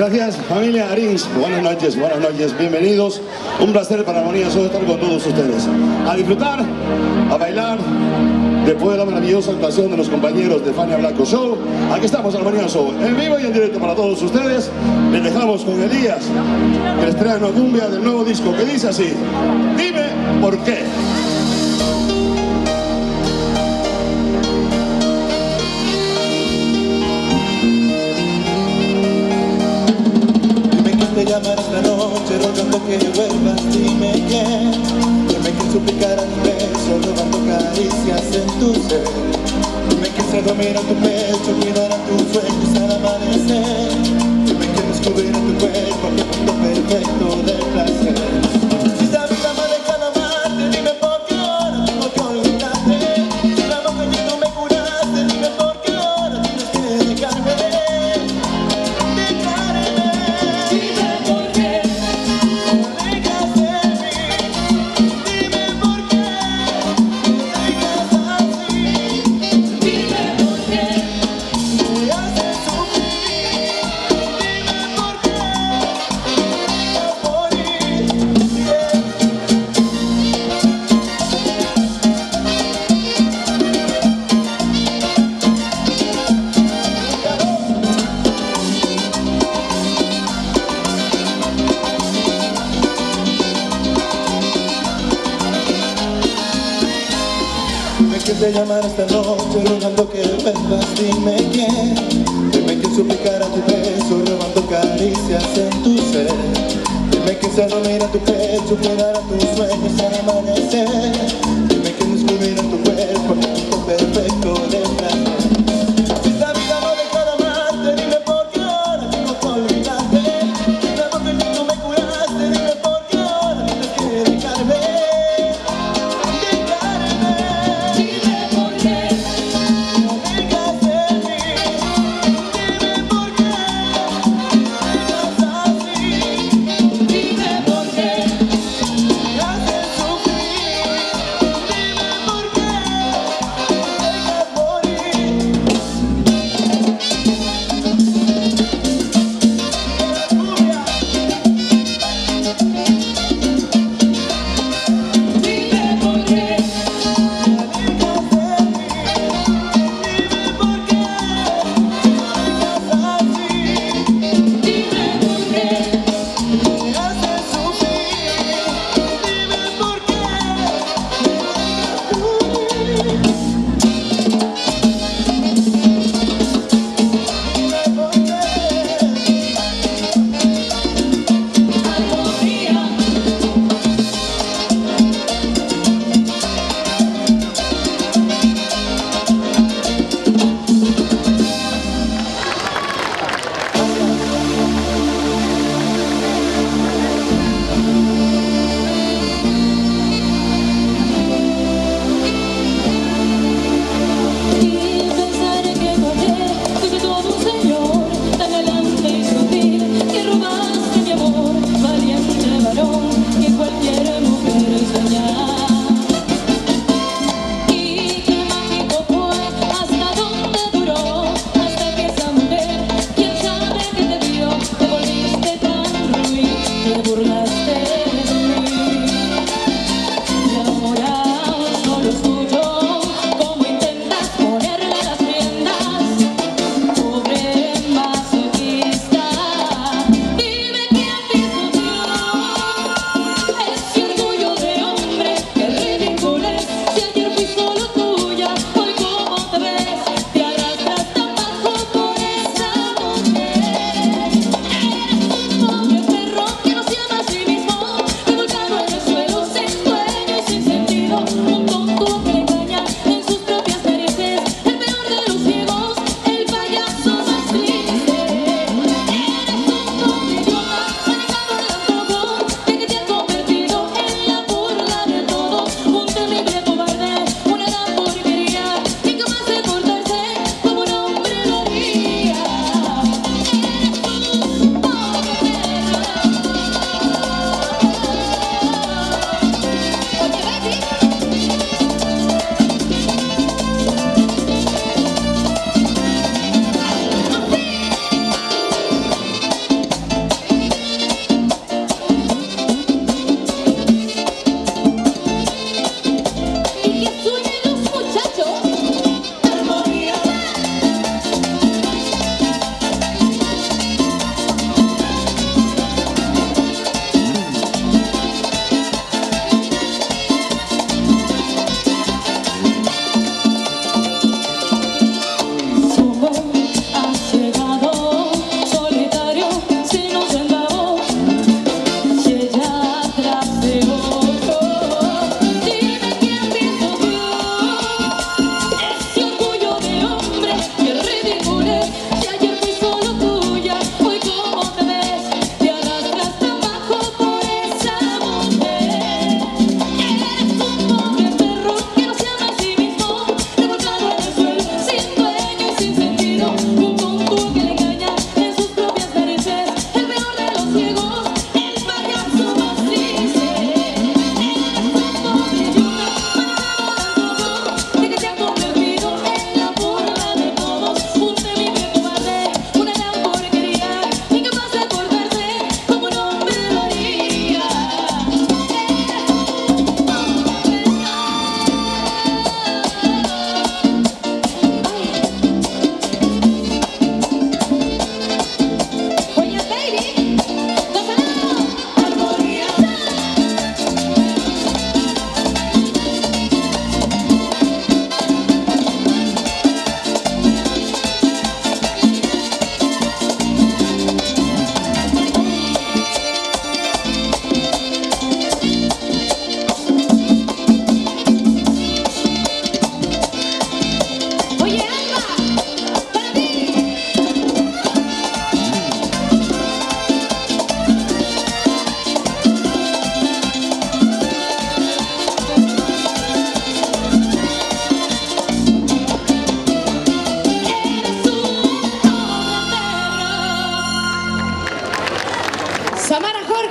Gracias, familia Arins. Buenas noches, bienvenidos. Un placer para Armonía Show estar con todos ustedes. A disfrutar, a bailar, después de la maravillosa actuación de los compañeros de Fania Blanco Show. Aquí estamos, Armonía Show, en vivo y en directo para todos ustedes. Les dejamos con Elías, el estreno cumbia del nuevo disco, que dice así: dime por qué. Te llamar esta noche rogando que vuelvas, dime quién. Dime quién suplicara tu beso, robando caricias en tu ser. Dime quién se dormirá en tu pecho, cuidará tus sueños al amanecer. Dime quién descubrirá tu cuerpo, aquel punto perfecto del placer. Si esta vida me ha dejado amarte, dime por qué ahora tengo que olvidarte. Si la boca y tú me curaste, dime por qué ahora tienes que dejarme. Te llamar esta noche rogando que vuelvas, dime quién. Dime quién suplicara tu beso, robando caricias en tu ser. Dime quién se dormirá en tu pecho, cuidará tus sueños al amanecer. Dime quién descubrirá tu cuerpo, el punto perfecto del placer. Si esta vida no deja de amarte, dime por qué ahora tengo que olvidarte. Si la boca que tú me curaste, dime por qué ahora tienes que dejarme.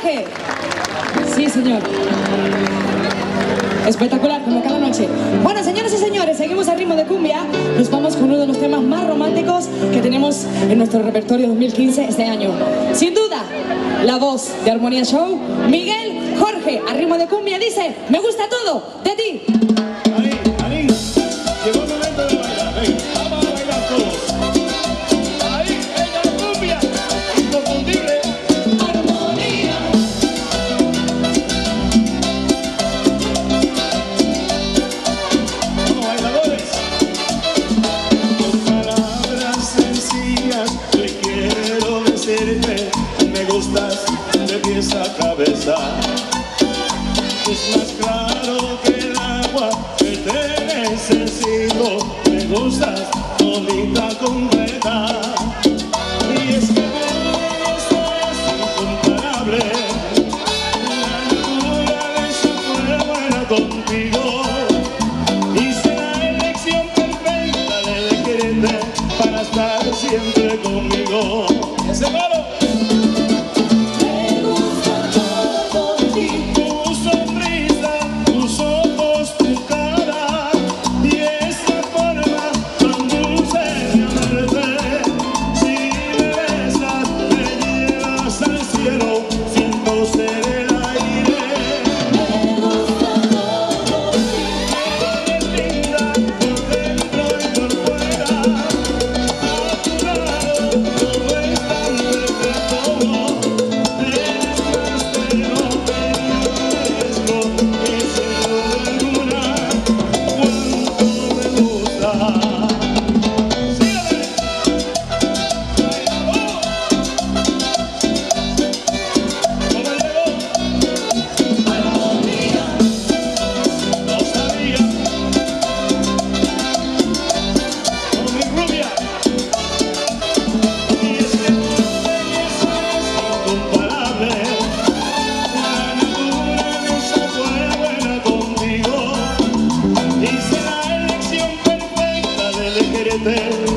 Jorge. Sí, señor. Espectacular, como cada noche. Bueno, señoras y señores, seguimos al ritmo de cumbia. Nos vamos con uno de los temas más románticos que tenemos en nuestro repertorio 2015 este año. Sin duda, la voz de Armonía Show, Miguel Jorge, al ritmo de cumbia, dice: me gusta todo de ti. Ahí, llegó el momento de bailar. Venga, vamos a bailar todos. Ahí, venga la cumbia, inconfundible. Armonía. Vamos, bailadores. Con palabras sencillas hoy quiero decirte: me gustas de pies a cabeza. Es más claro que el agua que te necesito. Me gustas todita completa. Y es que esto es incomparable. La naturaleza fue buena contigo. Hice la elección perfecta de quererte para estar siempre conmigo. ¿Y ese palo?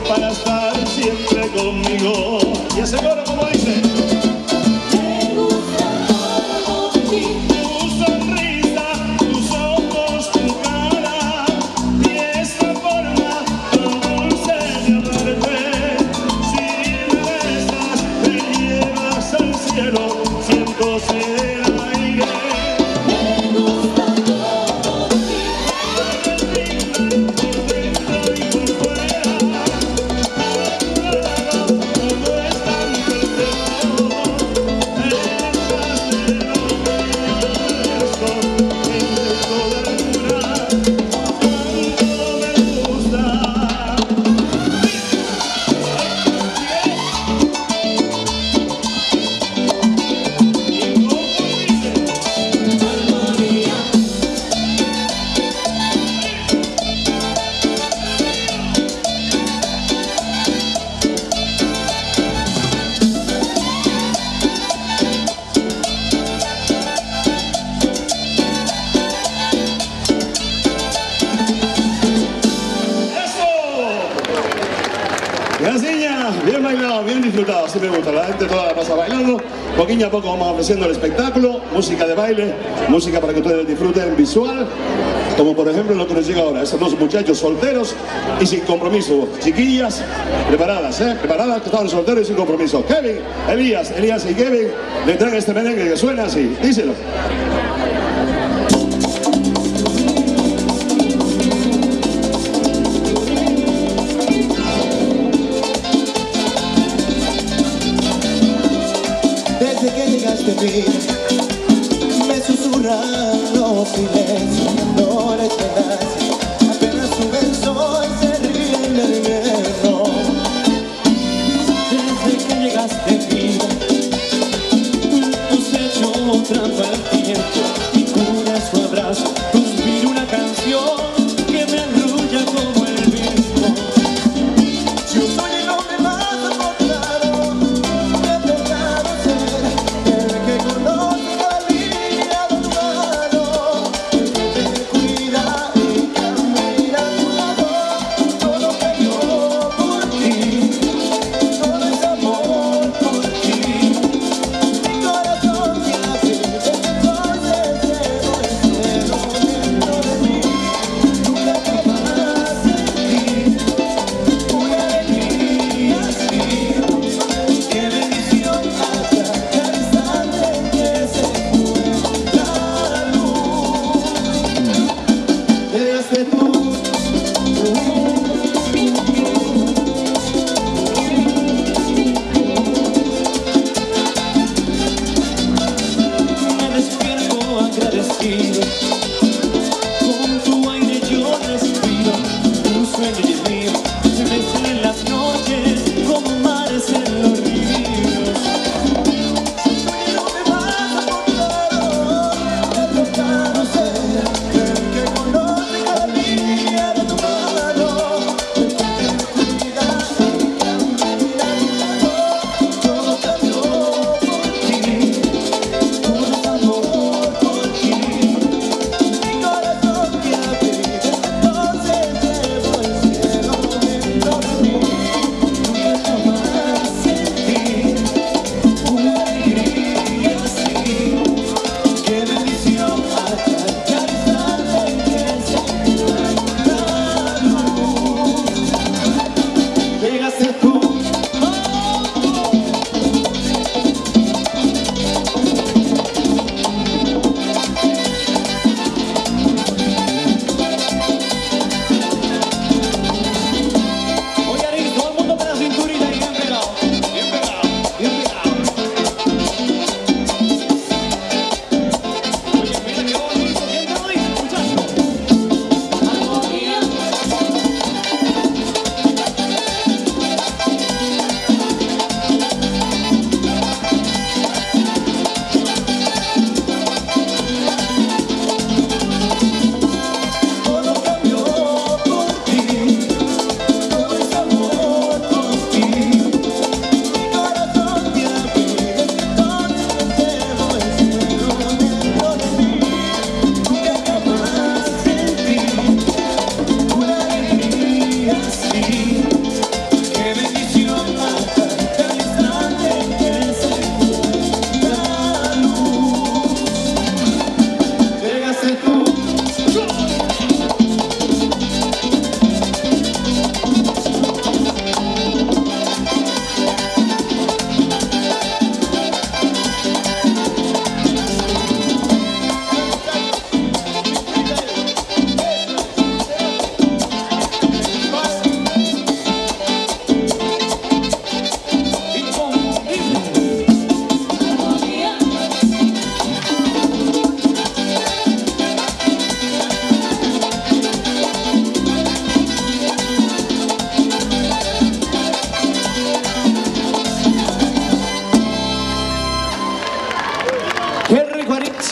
Para estar siempre conmigo. Y ese coro como dice: me gusta todo de ti. Tu sonrisa, tus ojos, tu cara y esa forma tan dulce de amarte. Si me besas, me llevas al cielo, siento ser el aire. Me gusta todo de ti. Por dentro y por fuera. Bien bailado, bien disfrutado, así me gusta, la gente toda la pasa bailando. Poquito a poco vamos ofreciendo el espectáculo, música de baile, música para que ustedes disfruten visual, como por ejemplo lo que nos llega ahora, esos dos muchachos solteros y sin compromiso. Chiquillas, preparadas, preparadas, que estaban solteros y sin compromiso. Kevin, Elías y Kevin le traen este merengue que suena así, díselo. Desde que llegaste a mí, me susurran los silencios, no les penas, apenas sube el sol, se ríen del invierno. Desde que llegaste a mí, has hecho trampa al tiempo y con su abrazo suspiro una canción que me arrulla como el viento. Yo soy el hombre más afortunado, me he tocado ser el que conoce la vida de tu mano.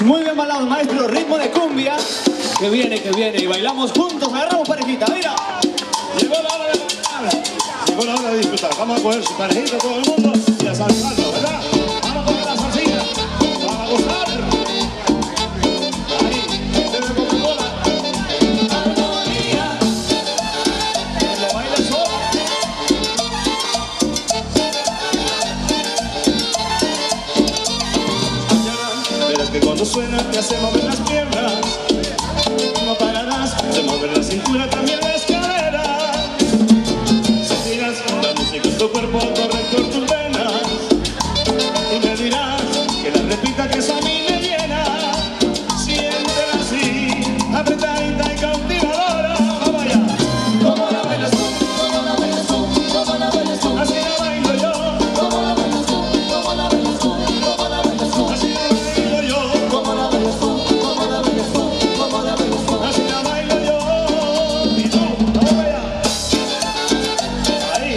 Muy bien bailado, maestro, ritmo de cumbia. Que viene, y bailamos juntos, agarramos parejita, mira. Llegó la hora de disfrutar. Llegó la hora de disfrutar. Vamos a coger su parejita todo el mundo y a saludarlo, ¿verdad? Vamos a coger la salsita. Vamos a gozar. Ahí, bebe Coca-Cola. Armonía. Lo baila solo. Verás que cuando suena te hace mover las piernas. No pararás de mover la cintura, también las caderas. Sentirás la música en tu cuerpo correr por tus venas. Y me dirás que la repita que eso a mí me llena. Siéntela así, apretadita y cautivadora. Vamos allá. ¿Cómo la bailas tú? ¿Cómo la bailas tú? ¿Cómo la bailas tú? Así la bailo yo. ¿Cómo la bailas tú? ¿Cómo la bailas tú? ¿Cómo la bailas tú? Así la bailo yo. ¿Cómo la bailas tú? ¿Cómo la bailas tú? ¿Cómo la bailas tú? Así la bailo yo. Y tú, vamos allá. Ahí.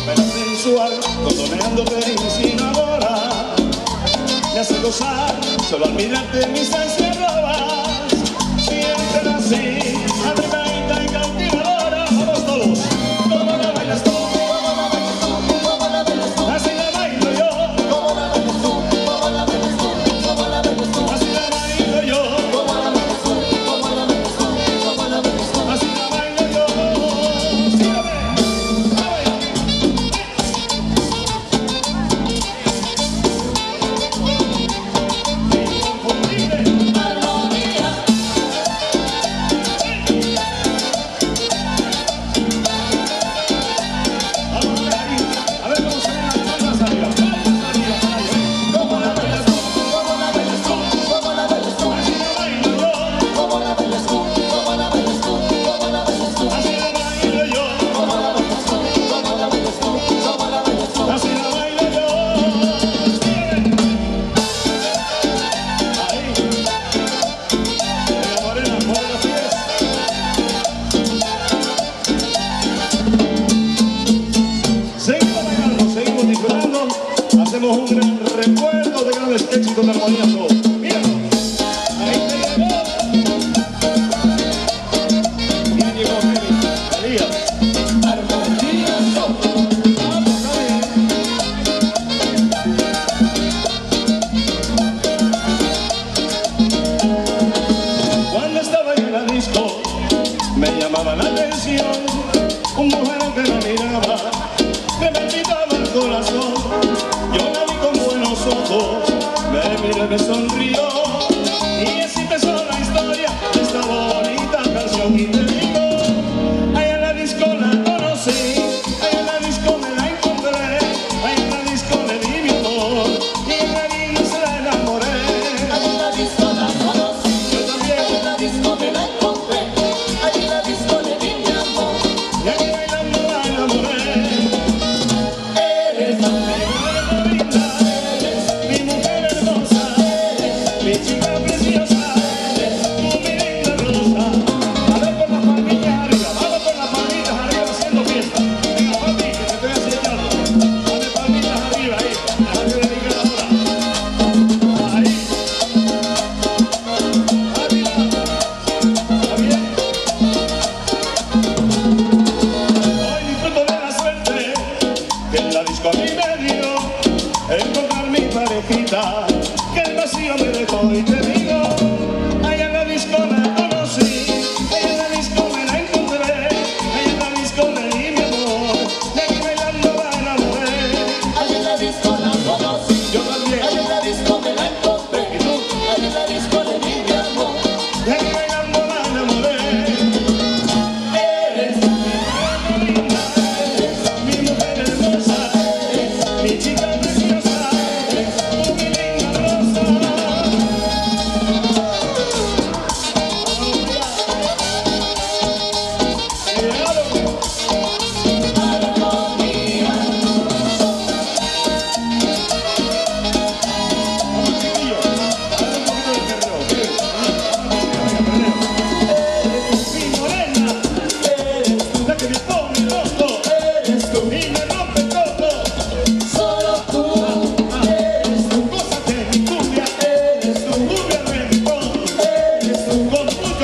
Pero sensual, condoneándote insinuadora. Me hace gozar, solo al mirarte mis ansias robas. Siéntela así, apretadita y cautivadora. Vamos todos. ¿Cómo la bailas tú? ¿Cómo la bailas tú? ¿Cómo la bailas tú? Así la bailo yo. ¿Cómo la bailas tú? ¿Cómo la bailas tú? ¿Cómo la bailas tú? Así la bailo yo. ¿Cómo la bailas tú? ¿Cómo la bailas tú? ¿Cómo la bailas tú? Así la bailo yo. Sígame. Vamos allá. Inconfundible.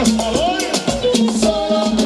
por favor. Solo tú.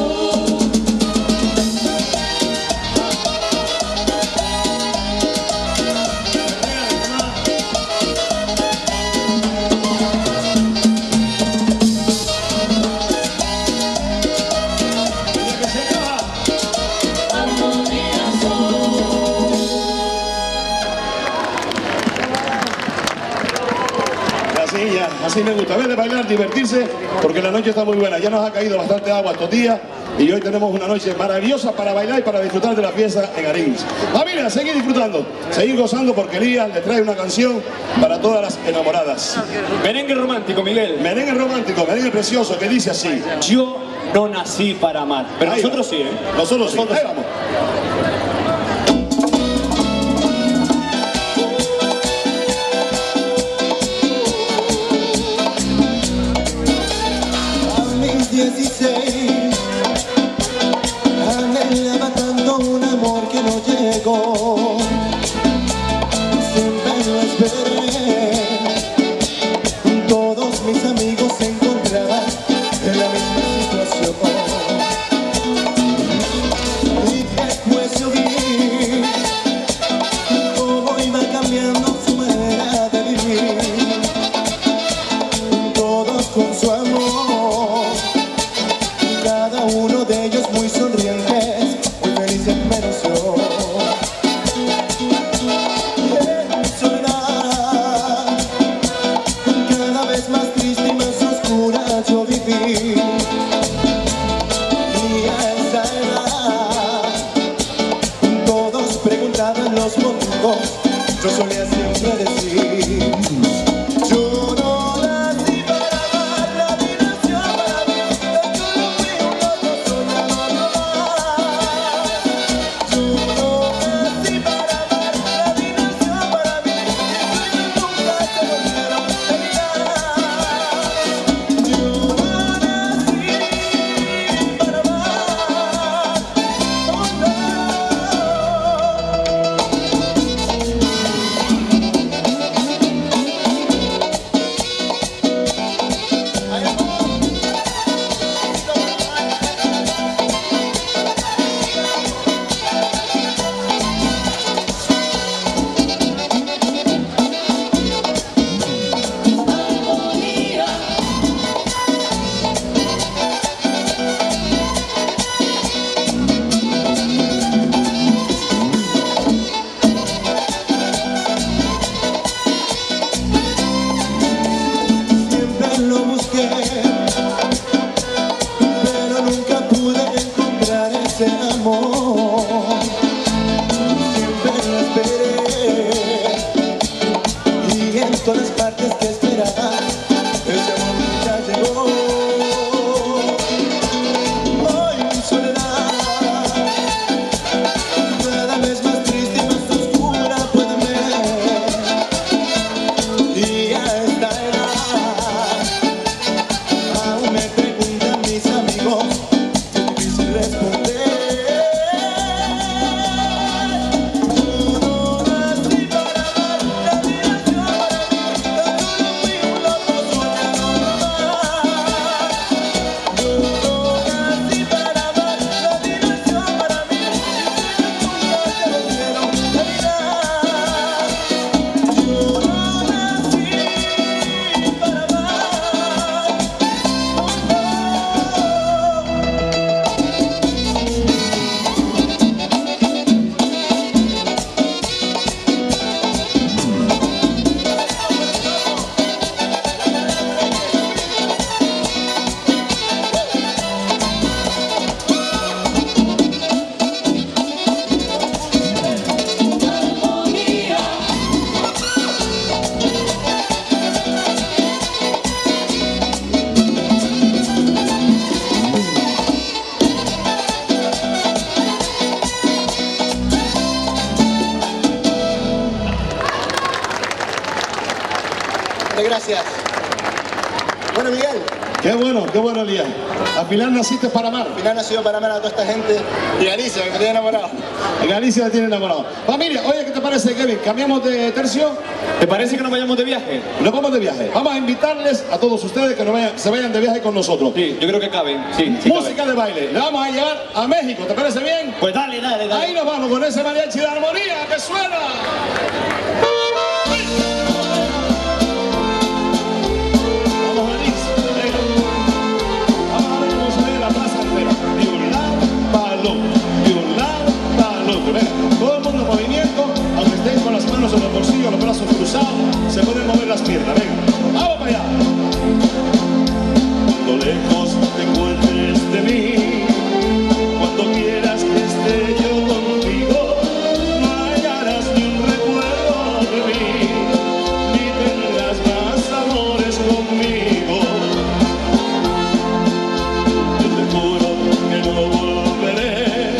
Así me gusta, verle bailar, divertirse, porque la noche está muy buena. Ya nos ha caído bastante agua estos días y hoy tenemos una noche maravillosa para bailar y para disfrutar de la fiesta en Arins. Familia, seguir disfrutando, seguir gozando, porque Elías le trae una canción para todas las enamoradas. Merengue romántico, Miguel. Merengue romántico, merengue precioso, que dice así. Yo no nací para amar, pero Ahí nosotros va. sí, ¿eh? Nosotros sí, ahí vamos. A mis 16 anhelaba tanto un amor que no llegó. Siempre lo esperé. Todos mis amigos se encontraban en la misma situación. Y después yo vi cómo iba cambiando su manera de vivir. Todos con su amor, cada uno de ellos muy sonrientes, muy felices menos yo. En soledad, cada vez más triste y más oscura yo viví. Y a esa edad, todos preguntaban los motivos, yo solía siempre decir: yo no nací para amar, la vida nació para mí, yo no fui un loco soñador más. Yo no nací para amar, la vida nació para mí, mis sueños nunca se volvieron realidad. Yo no nací para amar, oh no. Siempre lo busqué, pero nunca pude encontrar ese amor. Siempre lo esperé, y en todas partes que esperaba, ese amor nunca llegó. Hoy en soledad, cada vez más triste y más oscura puedo ver. Y a esta edad, aún me preguntan mis amigos, es difícil responder. Yo no nací para amar, la vida nació para mí, yo solo fui un loco soñador más. Yo no nací para amar, la vida nació para mí, mis sueños nunca se volvieron realidad. Yo no nací para amar, oh no. Gracias. Bueno, Miguel, Qué bueno, Elías. Al final naciste para amar. Al final nació para amar a toda esta gente y Galicia, que me tiene enamorado. Galicia me tiene enamorado. Familia, oye, ¿qué te parece, Kevin? ¿Cambiamos de tercio? ¿Te parece que nos vayamos de viaje? Nos vamos de viaje. Vamos a invitarles a todos ustedes que se vayan de viaje con nosotros. Sí, yo creo que caben. Sí, Música de baile. Le vamos a llevar a México. ¿Te parece bien? Pues dale. Ahí nos vamos con ese mariachi de armonía que suena. Todo el mundo en movimiento, aunque estéis con las manos en los bolsillos, los brazos cruzados, se pueden mover las piernas. Venga, vamos para allá. Cuando lejos te encuentres de mí, cuando quieras que esté yo contigo, no hallarás ni un recuerdo de mí, ni tendrás más amores conmigo. Yo te juro que no volveré,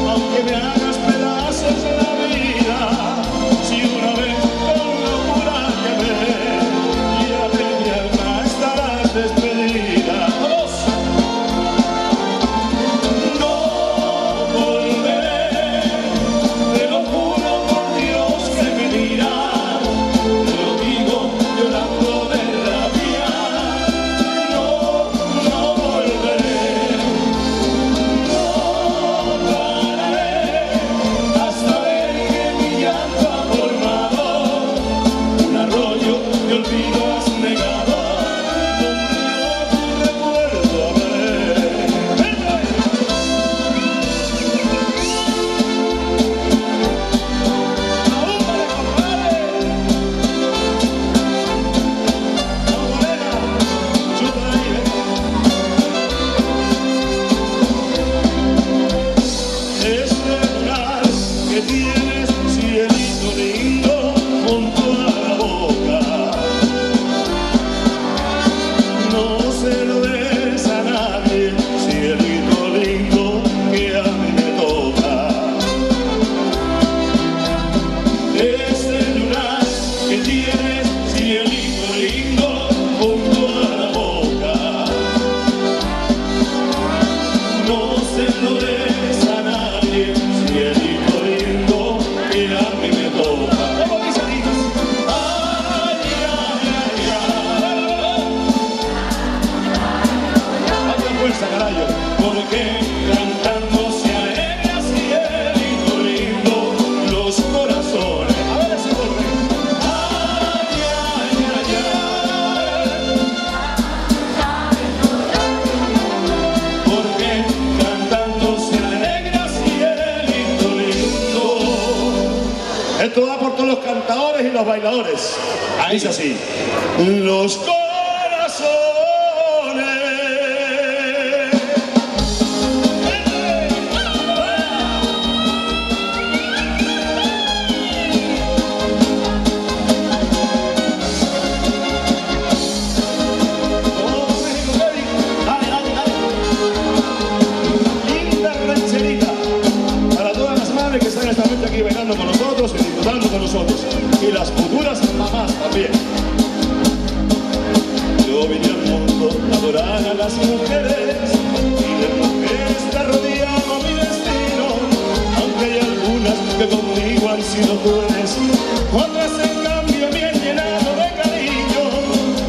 aunque me hagas pedazos la vida, si una vez con locura que me ya de mi alma estarás despedida. ¡Vamos! No volveré, te lo juro por Dios que me dirás, te lo digo llorando de rabia. No volveré, no pararé hasta ver que mi llanto ha formado un arroyo de olvido has negado, donde yo tu recuerdo habré. ¡Ahúmale, compadre! ¡Vamos, morena! ¡Chuta de ahí, Este lugar que tienes, cielito lindo, junto a la boca, no se lo des a nadie, cielito lindo, que a mí me toca. Este lugar que tienes, cielito lindo, junto a la boca, no se lo des a nadie, cielito lindo, que a mí me toca. ¿Cómo dice, hijas? Ay, ay, ay, ay. Hazme fuerza, carajo. Porque cantando se alegra, cielito lindo, los corazones. A ver ese golpe. Ay, ay, ay, ay. Porque cantando se alegra, cielito lindo. Esto va por todos los cantadores y los bailadores. Ahí dice así. Los corazones. Linda rancherita para todas las madres que están esta noche aquí bailando con nosotros y disfrutando con nosotros, y las futuras mamás también. Yo vine al mundo a adorar a las mujeres, y de mujeres te rodeaba mi destino, aunque hay algunas que conmigo han sido crueles, otras en cambio me han llenado de cariño.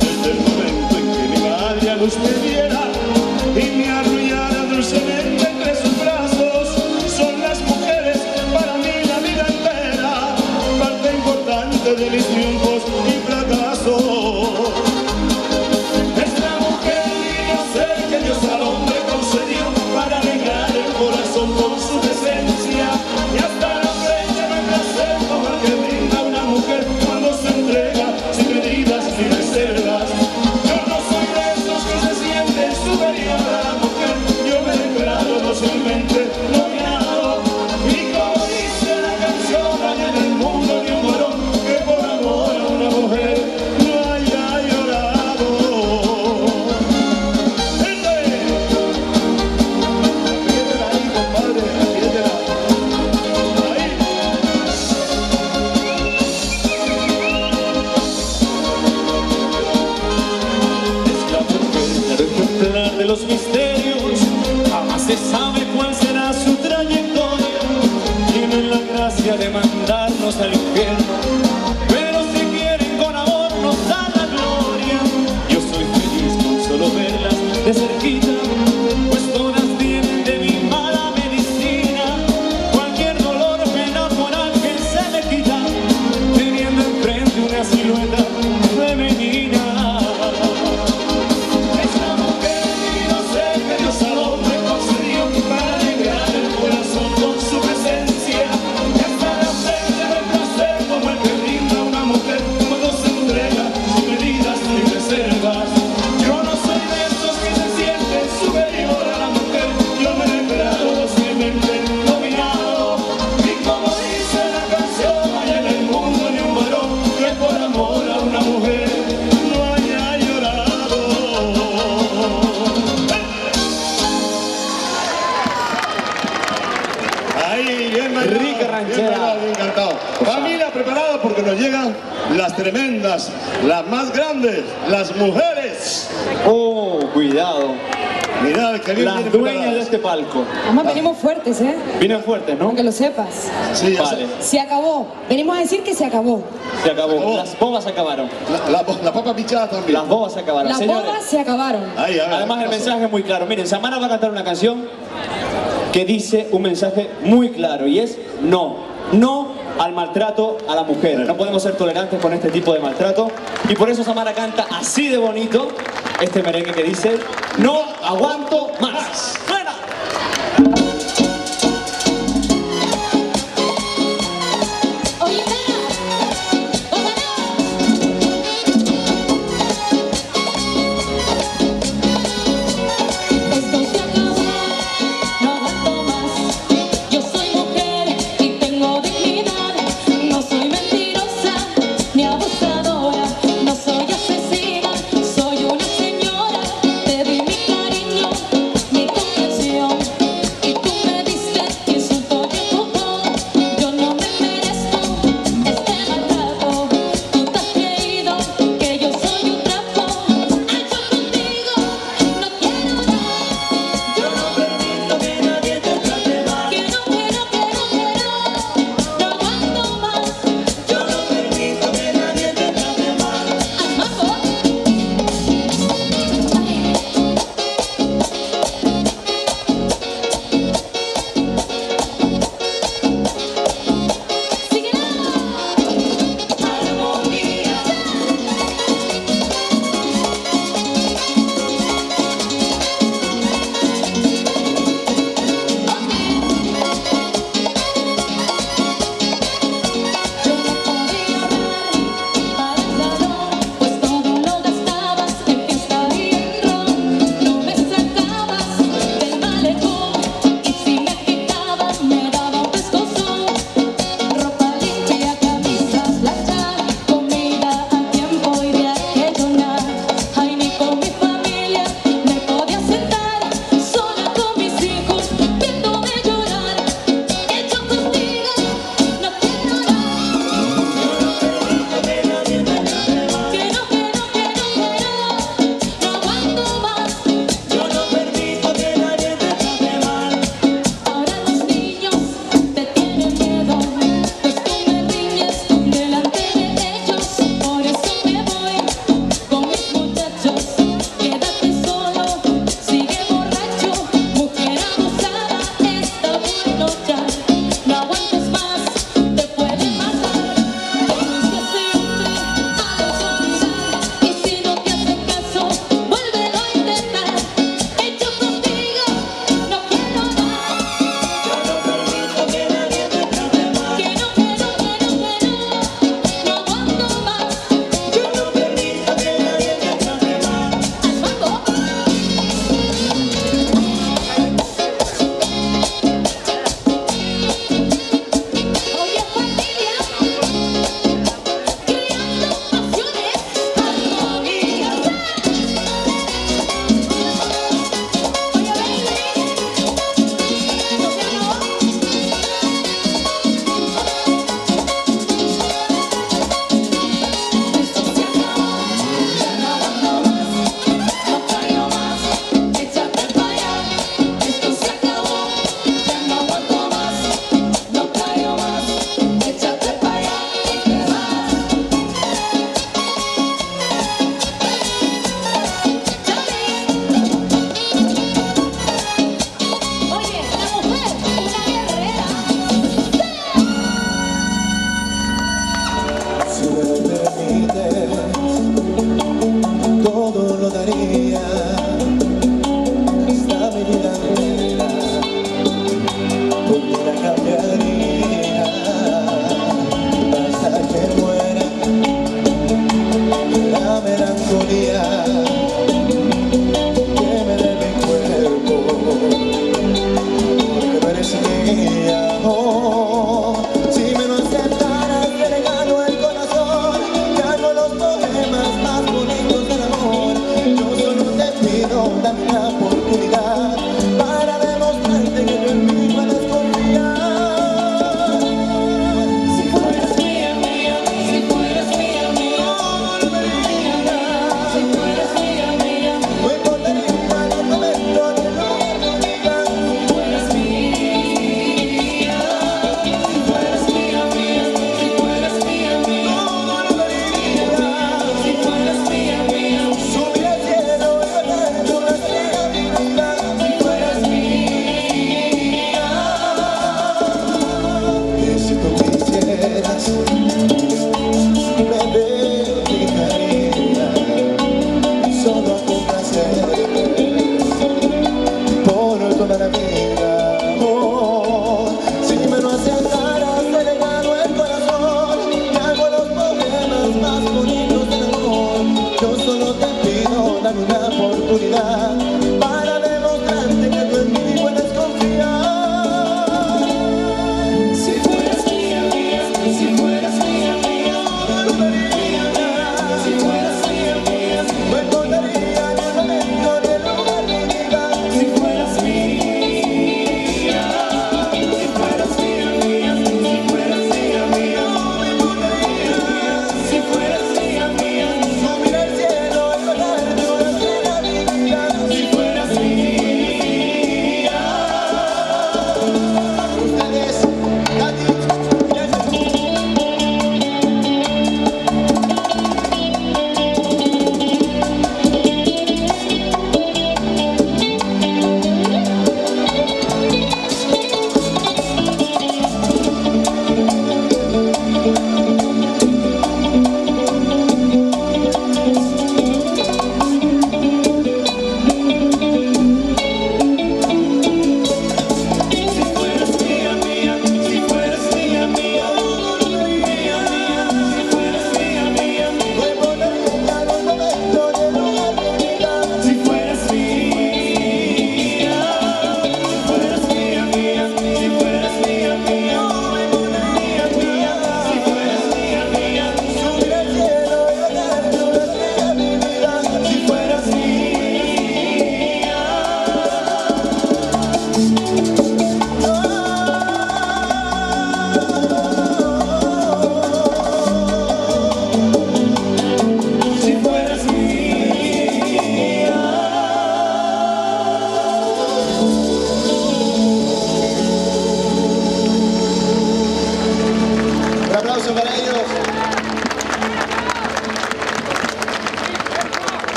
Desde el momento en que mi madre a luz me diera y me arrullara dulcemente entre sus brazos, son las mujeres para mí la vida entera, parte importante de mis triunfos y fracasos. Es la mujer ser que Dios al hombre concedió para alegrar el corazón con su presencia, y hasta la flecha no es placer como el que brinda una mujer cuando se entrega sin medidas ni reservas. Yo no soy de esos que se sienten superior a la mujer, yo me declaro docilmente nominado, y como dice la canción, hay en el mundo ni un varón que por amor a una mujer no haya llorado. Apriétela ahí, compadre, apriétela. los misterios, jamás se sabe cuál será su trayectoria. Tienen la gracia de mandarnos al infierno, pero si quieren con amor nos dan la gloria. Yo soy feliz con solo verlas de cerquita, pues todas tienen de mi mala medicina. Cualquier dolor, pena por ángel se me quita, teniendo enfrente una silueta femenina. Esta mujer yo sé que Dios al hombre concedió para alegrar el corazón con su presencia. Esta la ausencia del placer como el que brinda una mujer cuando se entrega sin medidas ni reservas. Yo no soy de esos que se sienten superior a la mujer, yo me he declarado docilmente dominado. Y como dice la canción, hay en el mundo ni un varón que por amor a una mujer no haya llorado. Ahí, bien bailado, Rica ranchera. bien bailado, bien cantado. Familia preparada porque nos llegan las tremendas, las más grandes, las mujeres. Oh, cuidado. Mirad que bien Las vienen dueñas de preparadas. este palco. Además venimos fuertes, ¿eh? Vienen fuertes, ¿no? Que lo sepas. Sí, ya Vale. Se acabó. Venimos a decir que se acabó. Se acabó. acabó. Las bobas acabaron. la papa pichada también. Las bobas acabaron. Las Señores, bodas se acabaron. Ahí, a ver, además el ¿qué pasó? mensaje es muy claro. Miren, Samara va a cantar una canción que dice un mensaje muy claro y es no. No al maltrato a la mujer. No podemos ser tolerantes con este tipo de maltrato y por eso Samara canta así de bonito este merengue que dice no aguanto más. ¡Fuera! Oye, nena, esto se acabó, no aguanto más. Yo soy mujer y tengo dignidad. No soy mentirosa ni abusadora. No soy asesina, soy una señora. Te doy mi cariño, mi confianza.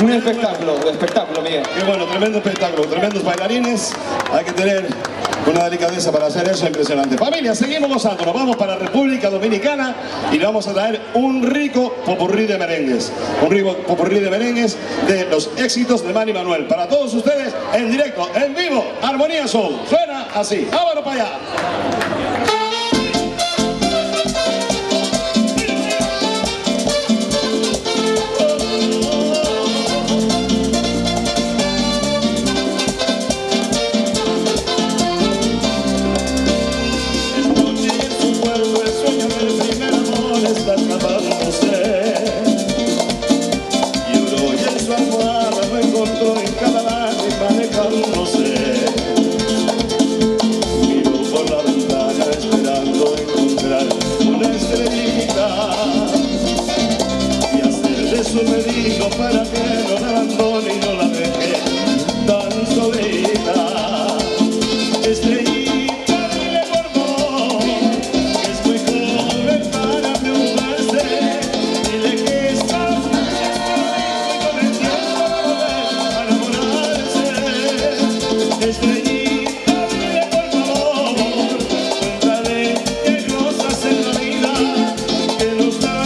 Un espectáculo, Miguel. Qué bueno, tremendo espectáculo, tremendos bailarines. Hay que tener una delicadeza para hacer eso impresionante. Familia, seguimos gozando. Nos vamos para República Dominicana y le vamos a traer un rico popurrí de merengues. Un rico popurrí de merengues de los éxitos de Manny Manuel. Para todos ustedes, en directo, en vivo, Armonía Soul. Suena así. ¡Vámonos para allá! Para que no la abandone y no la deje tan solita. Estrellita, dile por favor que es muy joven para preguntarse. Dile que está con el tiempo de volver a enamorarse. Estrellita, dile por favor, cuéntale qué cosas en la vida que nos dan.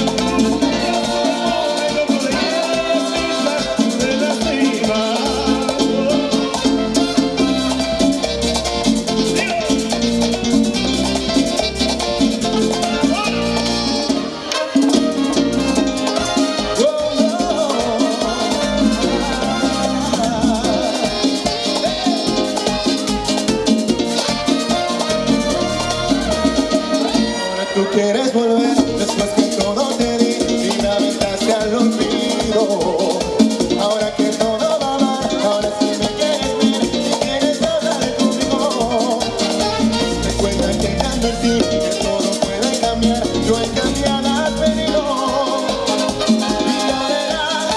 Tú quieres volver después que todo te di y me aventaste al olvido. Ahora que todo va mal, ahora sí me quieres ver y quieres hablar conmigo. Recuerda que ya advertí que todo puede cambiar, yo he cambiado, has venido. Y ya verás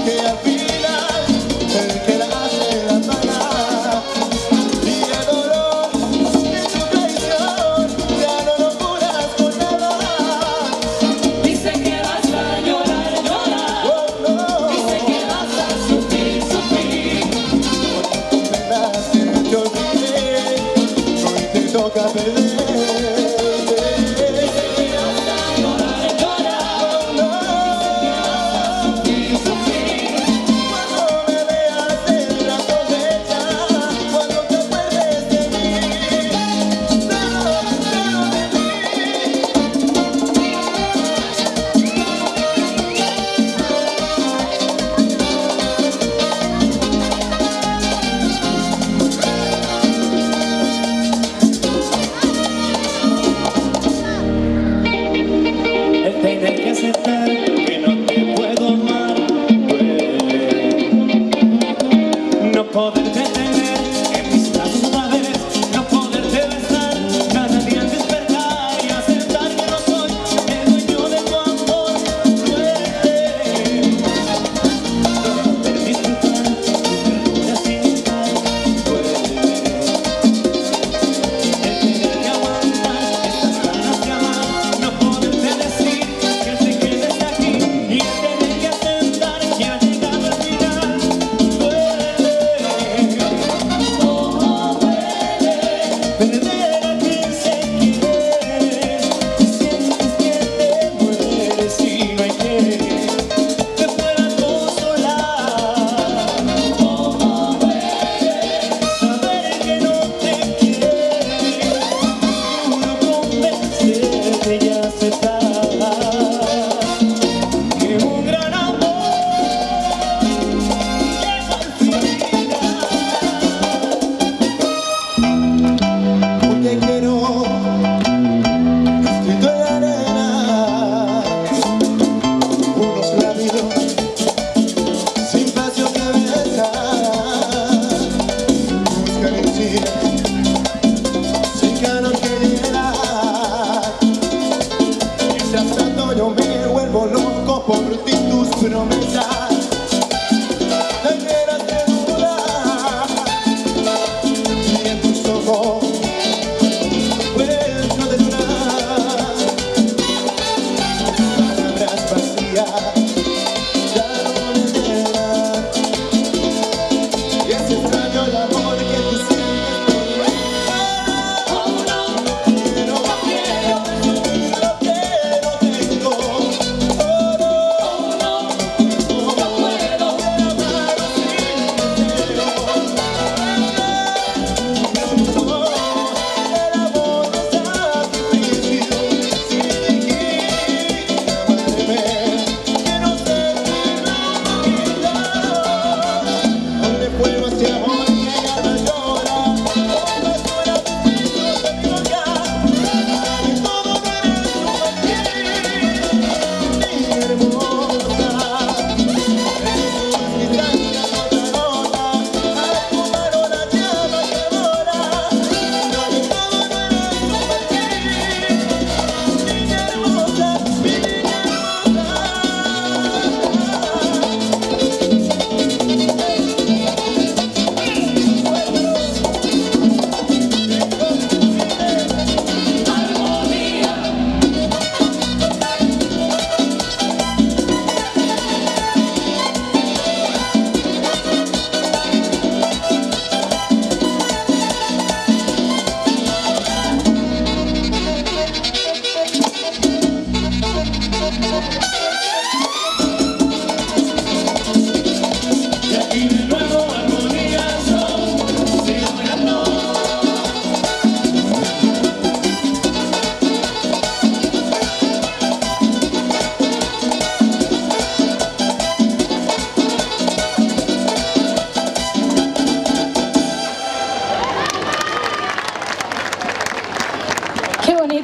que al final el que la hace la paga. Y el dolor de tu traición ya no lo curas con nada. Dice que vas a llorar, llorar. Oh, no. Dice que vas a sufrir, sufrir. Comprendas que te olvidé, hoy te toca perder. Tener que aceptar que no te puedo amar duele. No poderte tener en mis brazos otra vez, no poderte besar cada día al despertar y aceptar que no soy el dueño de tu amor duele. No poder disfrutar tu ternura sin estar duele. El tener que aguantar estas ganas de amar, no poderte decir que te quedes aquí y el tener que aceptar que ha llegado el final duele.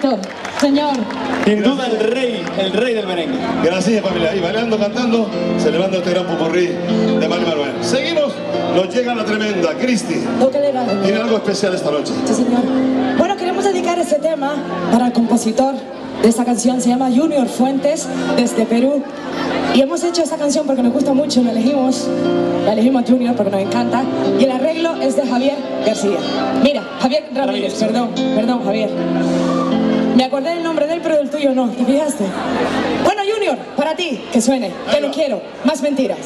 Perfecto, señor. Sin duda el rey del merengue. Gracias, familia. Ahí bailando, cantando, celebrando este gran popurrí de Manny Manuel. Seguimos, nos llega la tremenda Cristi. Tiene algo especial esta noche. Sí, señor. Bueno, queremos dedicar este tema para el compositor de esta canción. Se llama Junior Fuentes, desde Perú. Y hemos hecho esta canción porque nos gusta mucho. La elegimos Junior porque nos encanta. Y el arreglo es de Javier García. Mira, Javier Ramírez, perdón, Javier. Me acordé del nombre de él, pero del tuyo no. ¿Te fijaste? Bueno, Junior, para ti, que suene. Te lo quiero. Más mentiras.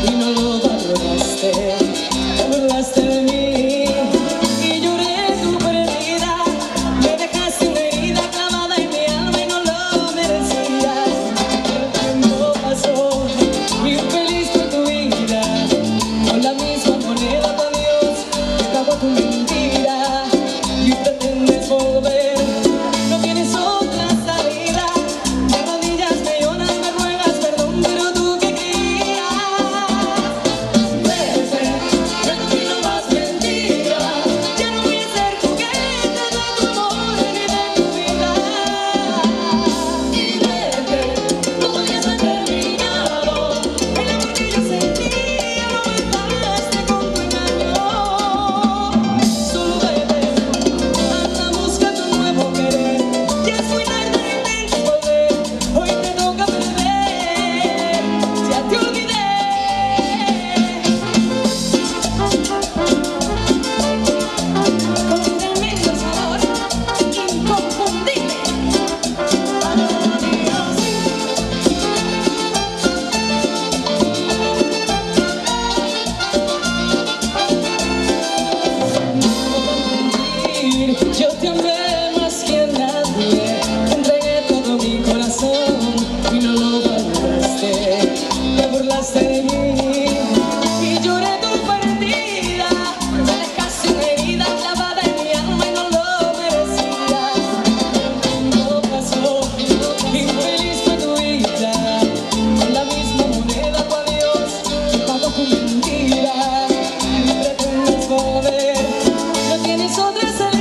Y no lo valoraste, te burlaste de mí y lloré tu perdida. Me dejaste una herida clavada en mi alma y no lo merecías. El tiempo pasó, infeliz fue tu vida. Con la misma moneda tu adiós pagó tu mentira y pretendes volver. No tienes otra salida. De rodillas me lloras, me ruegas perdón, pero tú que yo te amé más que a nadie, entregué todo mi corazón y no lo valoraste, te burlaste de mí y lloré tu perdida. Me dejaste una herida clavada en mi alma y no lo merecías. El tiempo pasó, infeliz fue tu vida. Con la misma moneda tu adiós pagó tu mentira y pretendes volver. No tienes otra salida.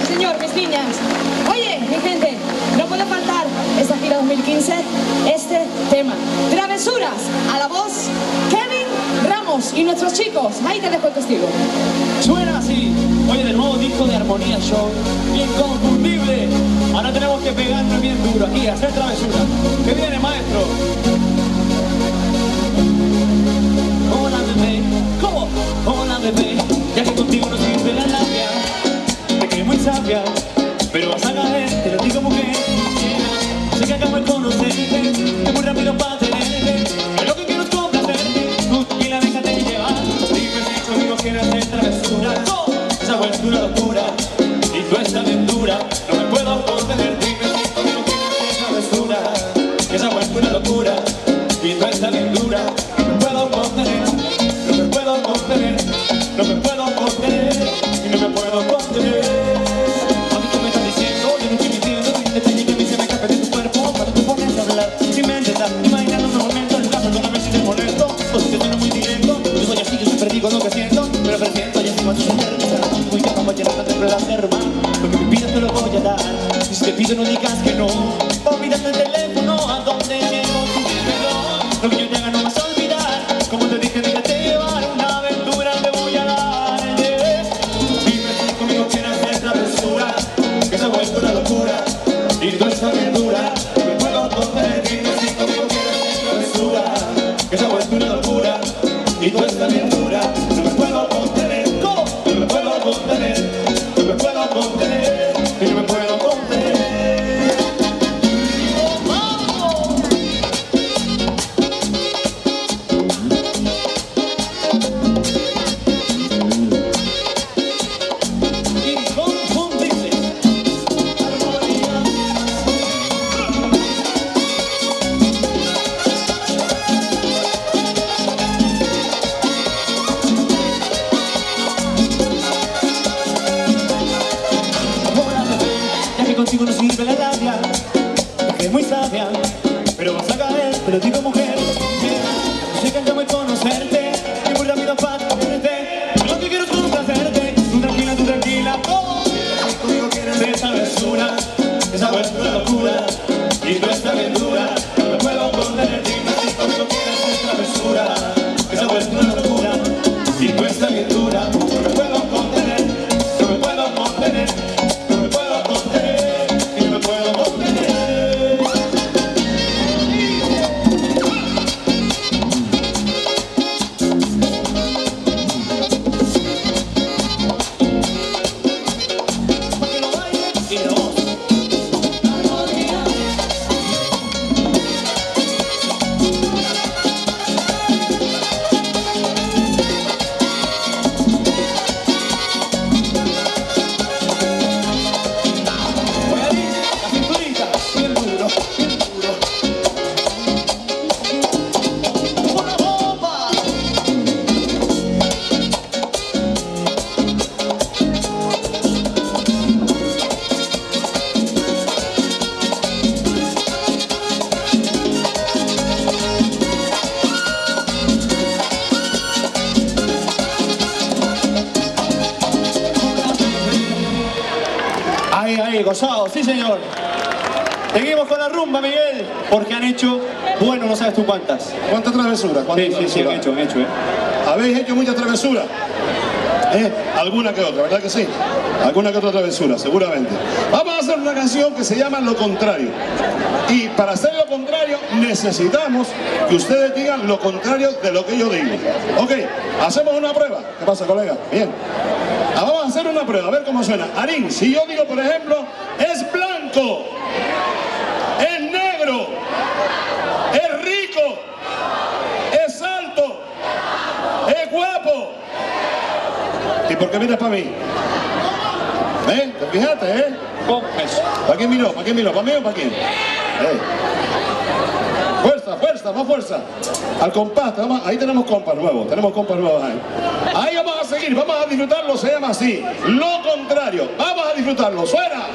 Señor, mis niñas. Oye, mi gente, no puede faltar esta gira 2015, este tema. Travesuras, a la voz Kevin Ramos y nuestros chicos. Ahí te dejo el testigo. Suena así. Oye, del nuevo disco de Armonía Show, inconfundible. Ahora tenemos que pegarnos bien duro aquí, hacer travesuras. ¿Qué viene, maestro? Hola, bebé. ¿Cómo? Hola, bebé. Ya que contigo no sirve la labia. Te crees muy sabia, pero vas a caer, te lo digo mujer. Sé que acabo de conocerte, es muy rápido para tenerte. Pero lo que quiero es complacerte, tú y la déjate llevar. Dime si conmigo quieres hacer travesuras. Esa vuelta es una locura, y tú esta aventura no me puedo contener. Dime si conmigo quieres hacer travesuras. Esa vuelta es una locura. que se ha vuelto una locura. Y tú estás bien dura, no me puedo contener. ¿Cómo? No me puedo contener, no me puedo contener, y no me puedo contener. Contigo no sirve la labia, que es muy sabia, pero vas a caer, te lo digo mujer. Sé que acabo de conocerte, y muy rápido para tenerte. Lo que quiero es complacerte, tú tranquila, oh. Conmigo quieres de esa travesura, esa vuelta una locura. Y tú estás bien dura, no me puedo contener. Dime si conmigo quieres esa travesura, esa vuelta una locura. Y tú estás bien dura, no me puedo contener, no me puedo contener, no me puedo contener. Ahí, gozado, sí señor. Seguimos con la rumba, Miguel, porque han hecho, bueno, no sabes tú cuántas. ¿Cuántas travesuras? Sí, han hecho, ¿Habéis hecho muchas travesuras? Alguna que otra, ¿verdad que sí? Alguna que otra travesura, seguramente. Vamos a hacer una canción que se llama Lo Contrario. Y para hacer lo contrario necesitamos que ustedes digan lo contrario de lo que yo digo. Ok, hacemos una prueba. ¿Qué pasa, colega? Bien. Vamos a hacer una prueba, a ver cómo suena. Arín, si yo digo, por ejemplo, es blanco, es negro, es rico, es alto, es guapo. ¿Y por qué miras para mí? ¿Te fijaste, ¿Cómo es? ¿Para quién miró? ¿Para quién miró? ¿Para mí o para quién? Fuerza, más fuerza. Al compás, ahí tenemos compas nuevos, ahí. Ahí vamos a seguir, vamos a disfrutarlo, se llama así, Lo Contrario. Vamos a disfrutarlo, suena.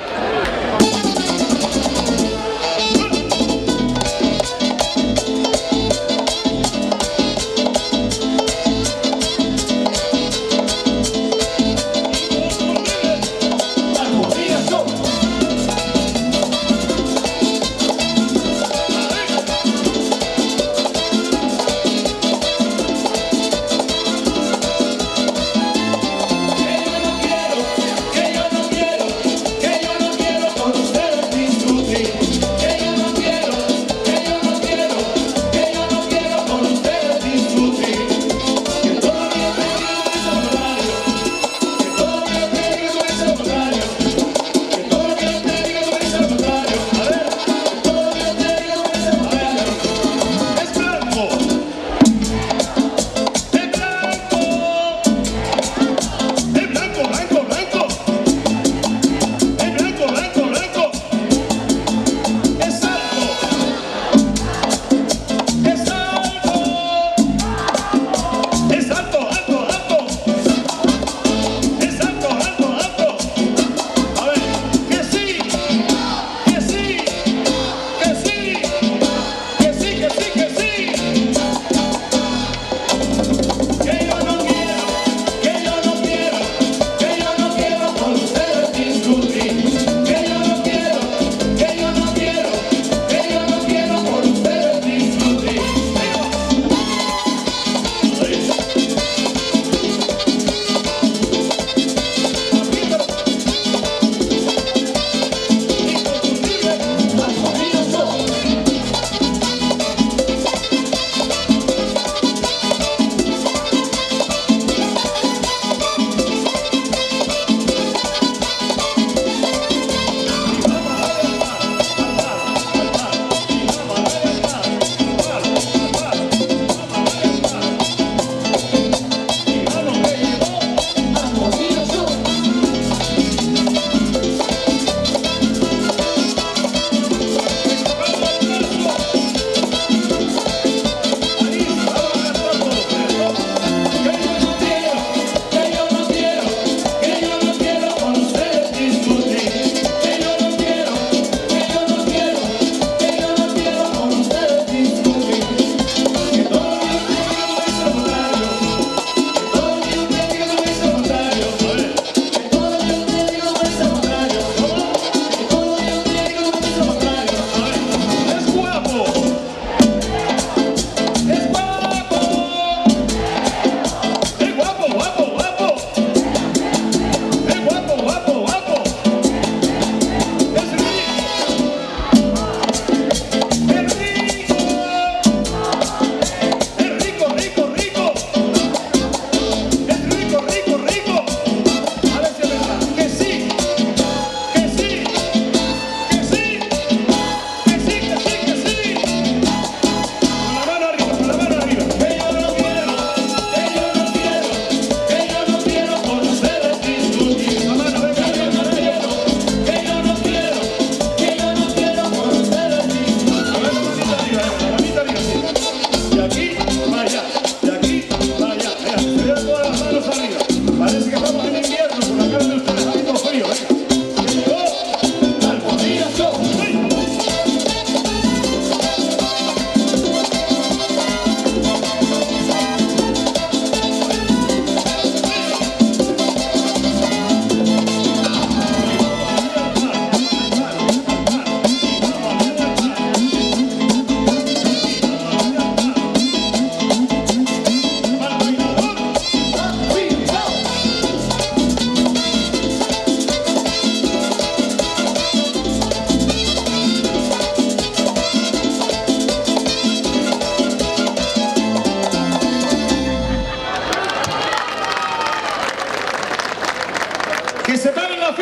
Que yo no quiero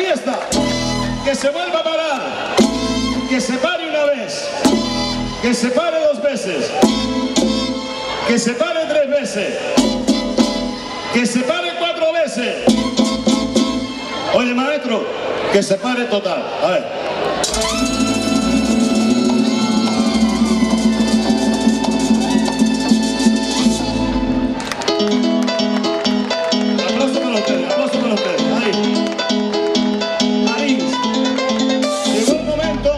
fiesta, que se vuelva a parar, que se pare una vez, que se pare 2 veces, que se pare 3 veces, que se pare 4 veces. Oye, maestro, que se pare total. A ver. Aplauso para ustedes, aplauso para ustedes. Ahí. Marines, llegó el momento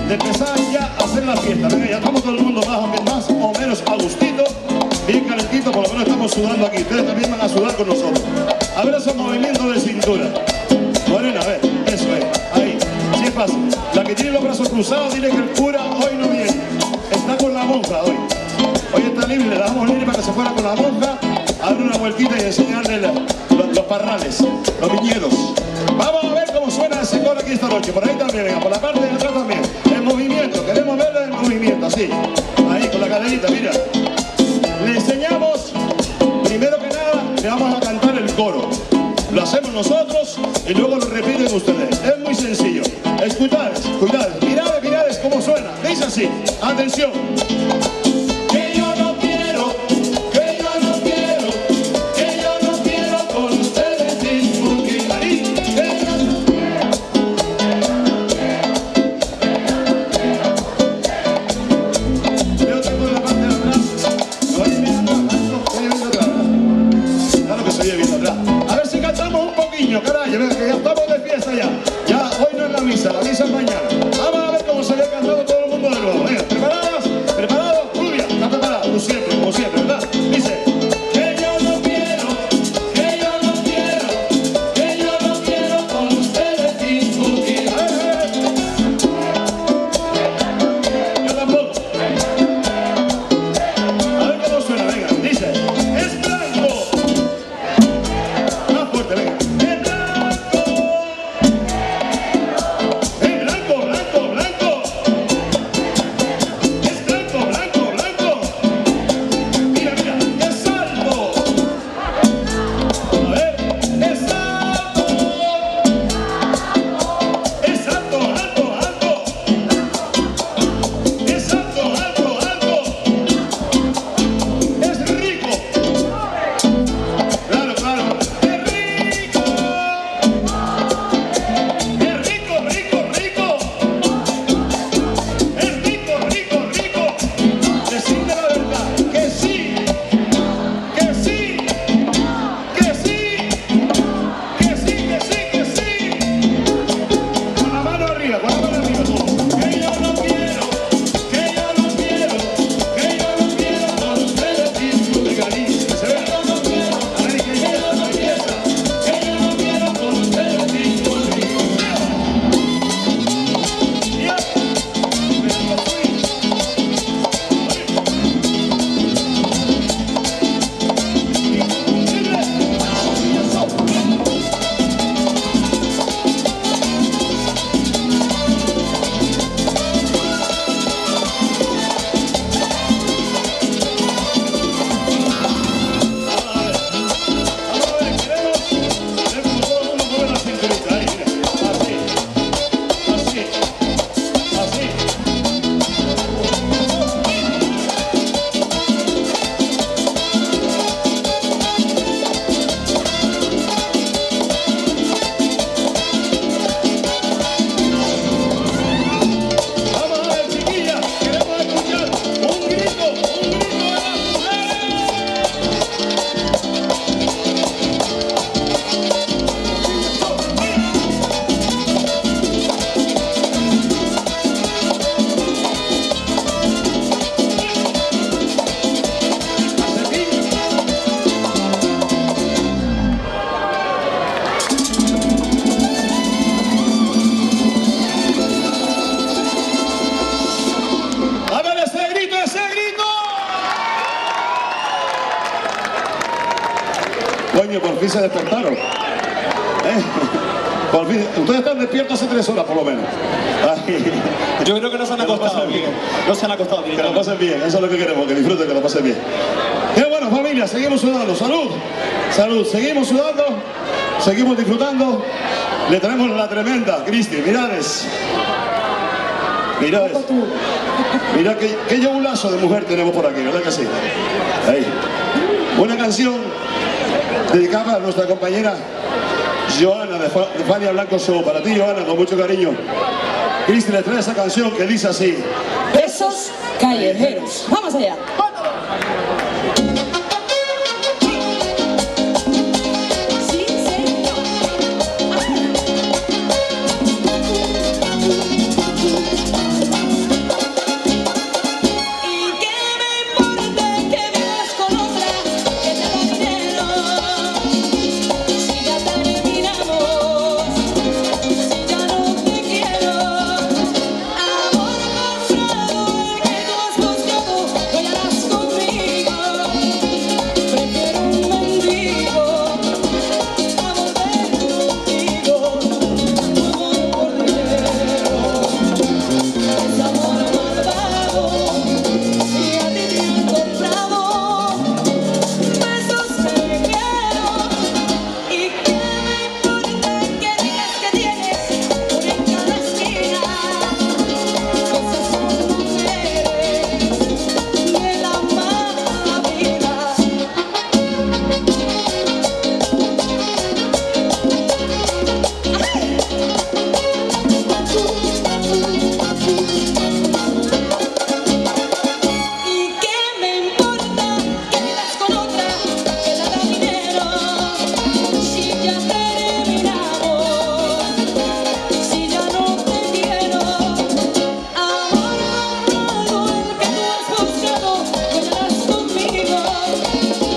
de empezar ya a hacer la fiesta. Venga, ya estamos todo el mundo más o menos a gustito, bien calentito, por lo menos estamos sudando aquí. Ustedes también van a sudar con nosotros. A ver esos movimientos de cintura. Morena, a ver, eso es, ahí. Sí es fácil. La que tiene los brazos cruzados, dile que el cura hoy no viene. Está con la monja hoy. Hoy está libre, le damos libre para que se fuera con la monja, a dar una vueltita y enseñarle los parrales, los viñedos. Vamos a ver cómo suena ese coro aquí esta noche. Por ahí también, venga, por la parte de atrás también. En movimiento, queremos verlo en movimiento, así. Ahí, con la caderita, mira. Le enseñamos, primero que nada, le vamos a cantar el coro. Lo hacemos nosotros y luego lo repiten ustedes. Es muy sencillo. Escuchad, mirad cómo suena. Dice así, atención. Que yo no quiero con ustedes discutir. Ahí, yo tengo la parte de atrás. ¿No oye bien atrás? ¿Oye bien atrás? Claro que se oye bien atrás. A ver si cantamos un poquillo, caray, que ya estamos de fiesta ya. Ya hoy no es la misa es mañana. Vamos a ver cómo se ve cantando todo el mundo de nuevo. Venga, ¿preparadas? ¿Preparados? Rubia, ¿está preparada? Como siempre, ¿verdad? Dice, que yo no quiero con ustedes discutir. Yo tampoco. A ver cómo suena, venga, dice, es blanco. Más fuerte, venga. Coño, por fin se despertaron. Por fin. Ustedes están despiertos hace 3 horas por lo menos. Ay. Yo creo que no se han acostado bien. No se han acostado bien. Que lo pasen bien, eso es lo que queremos, que disfruten, que lo pasen bien. Qué bueno, familia, seguimos sudando. Salud, salud, seguimos sudando, seguimos disfrutando. Le traemos la tremenda, Cristi, mirades. Mirades. Mira que yaulazo de mujer tenemos por aquí, ¿verdad que sí? Ahí. Una canción dedicada a nuestra compañera Joana de Fania Blanco Show. Para ti, Joana, con mucho cariño. Cristi le trae esa canción que dice así: Besos callejeros. Vamos allá. Sí, señor. ¿Y qué me importa que vivas con otra que te da dinero? Si ya terminamos, si ya no te quiero. Amor comprado, el que tú has buscado, bailarás conmigo. Prefiero un mendigo a volver contigo. Tu amor por dinero es amor malvado, y a ti te han comprado besos callejeros. ¿Y qué me importa que digas que tienes una en cada esquina? Esas son mujeres de la mala vida. ¿Y qué me importa que vivas con otra que te da dinero? Si ya terminamos, si ya no te quiero. Amor comprado, el que tú has buscado, bailarás conmigo.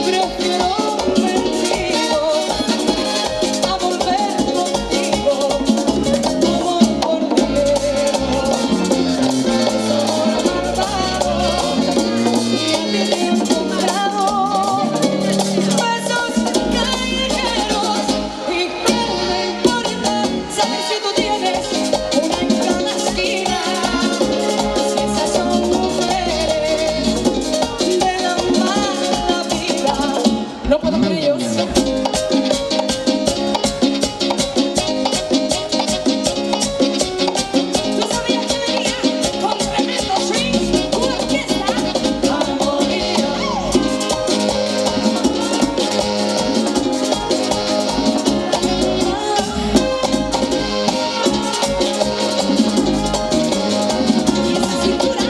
Prefiero un mendigo a volver contigo. Tu amor por dinero es amor malvado, y a ti te han comprado besos callejeros. ¿Y qué me importa saber si tú tienes una en cada esquina? Si esas son mujeres de la mala vida. No puedo con ellos. ¿Tú sabías que venía con tremendo swing? Una orquesta. Armonía. Y esa cintura,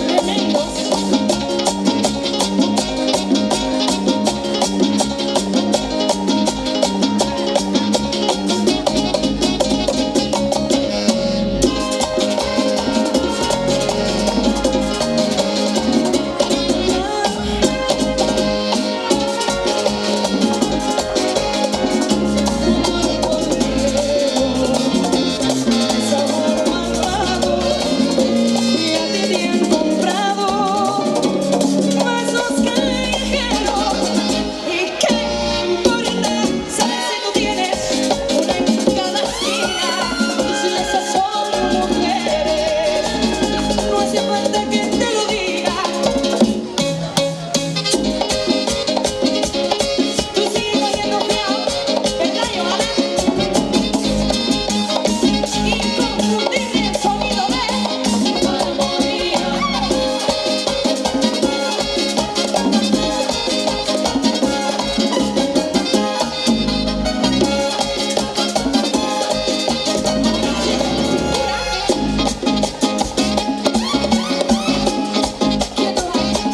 tremendos. Es amor malvado, y a ti te han comprado besos callejeros. ¿Y qué me importa saber si tú tienes una en cada esquina? Si esas son mujeres, no hace falta que te lo diga. Tú sigues valiendo fiao, ¿verdad, Joana? Inconfundible el sonido de armonía. Quieto ahí.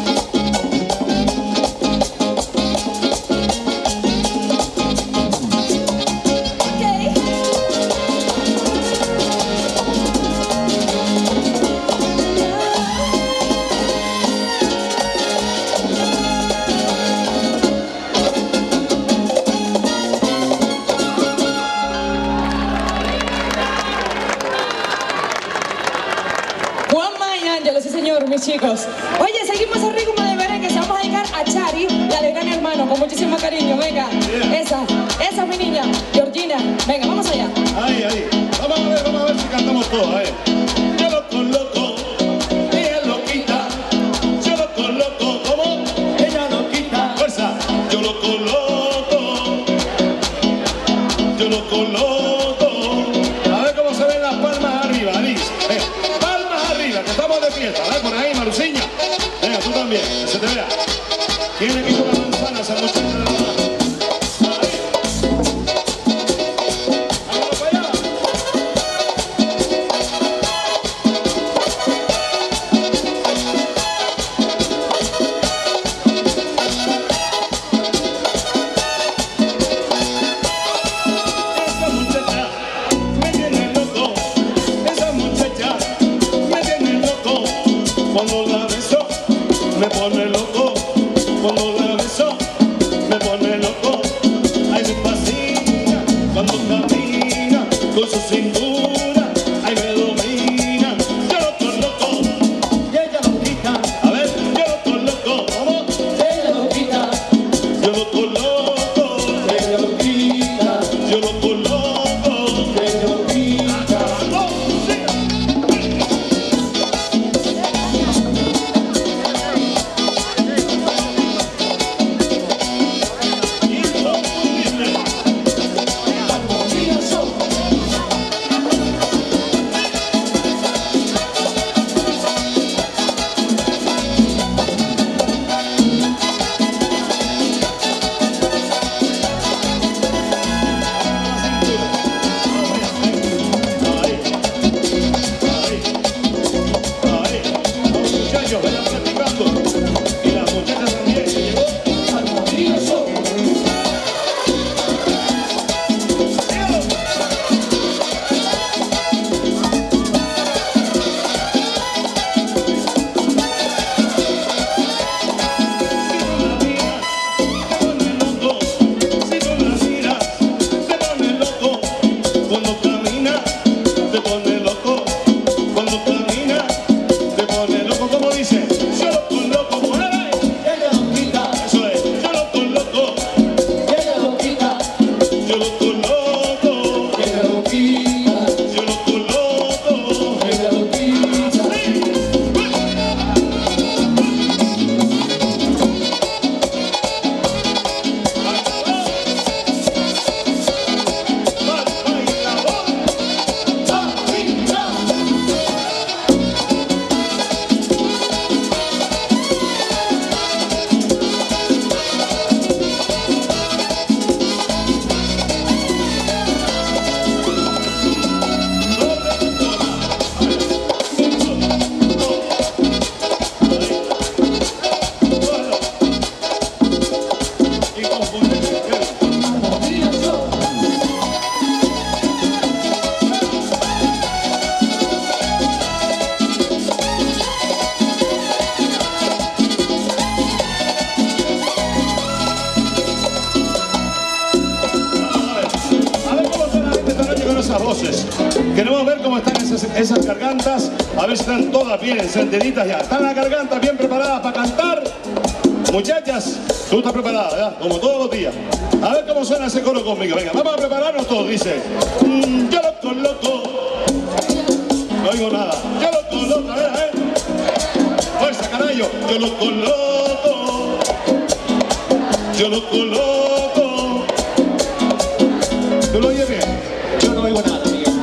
Juanma y Ángelo, sí señor, mis chicos. Oye, seguimos el ritmo de merengue. Se vamos a dedicar a Chari y a Legrand, hermano, con muchísimo cariño. Venga, esa es mi niña, Georgina. Venga, vamos allá. Ahí. Vamos a ver si cantamos todos, Yo lo coloco, ella lo quita. Yo lo coloco, ¿cómo? Ella lo quita. Fuerza. Yo lo coloco, yo lo coloco. ¿Quién le quitó la manzana a esa muchacha de la mano? Cuando la beso, me pone loco. Cuando la beso, me pone loco. Ay, me fascina cuando camina con su cintura. Ay, me domina. Yo lo loco y ella lo quita. A ver, yo lo loco. ¿Cómo? Ella lo quita. Yo lo loco. Ella lo quita. Yo lo loco. Ella lo quita. Queremos ver cómo están esas gargantas, a ver si están todas bien encendiditas ya. ¿Están las gargantas bien preparadas para cantar? Muchachas, tú estás preparada, ¿verdad? Como todos los días. A ver cómo suena ese coro conmigo. Venga, vamos a prepararnos todos. Dice, yo lo coloco. No oigo nada. Yo lo coloco, a ver. Fuerza, carajo. Yo lo coloco. Yo lo coloco. ¿Tú lo oyes bien? Yo no oigo nada, Miguel.